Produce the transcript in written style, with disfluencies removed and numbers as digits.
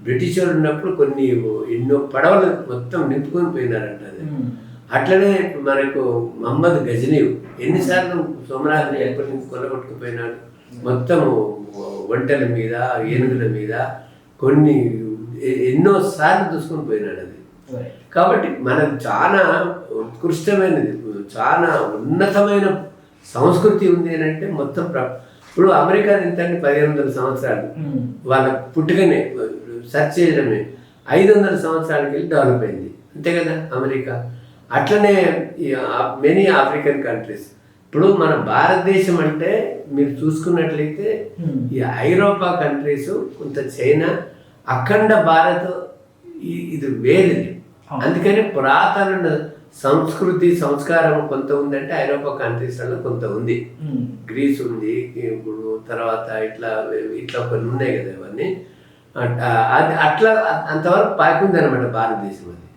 British వాళ్ళు ఉన్నప్పుడు కొన్ని ఎన్నో పడవలు మొత్తం నింపుకొని పోయినారంట అది. అట్లనే మనకు మహమ్మద్ గజనీవ్ ఎన్నిసార్లు సోమనాథ్ని ఎప్పటి నుంచి కొల్లగొట్టుకుపోయినాడు, మొత్తం ఒంటెల మీద ఏనుగుల మీద కొన్ని ఎన్నో సార్లు చూసుకొని పోయినాడు అది. కాబట్టి మనకు చాలా ఉత్కృష్టమైనది, చాలా ఉన్నతమైన సంస్కృతి ఉంది అని అంటే మొత్తం ఇప్పుడు అమెరికా ఎంతంటే 1500 సంవత్సరాలు వాళ్ళ పుట్టుకనే సెర్చ్ చేయడమే 500 సంవత్సరాలకి వెళ్ళి డెవలప్ అయింది, అంతే కదా అమెరికా. అట్లనే మెనీ ఆఫ్రికన్ కంట్రీస్. ఇప్పుడు మన భారతదేశం అంటే మీరు చూసుకున్నట్లయితే ఈ ఐరోపా కంట్రీస్, కొంత చైనా, అఖండ భారత్ ఇది వేరేది. అందుకని పురాతన సంస్కృతి సంస్కారం కొంత ఉందంటే ఐరోపా కంట్రీస్లలో కొంత ఉంది. గ్రీస్ ఉంది, ఇప్పుడు తర్వాత ఇట్లా ఇట్లా కొన్ని ఉన్నాయి కదా ఇవన్నీ. అది అట్లా అంతవరకు పాకుంది అనమాట భారతదేశం అది.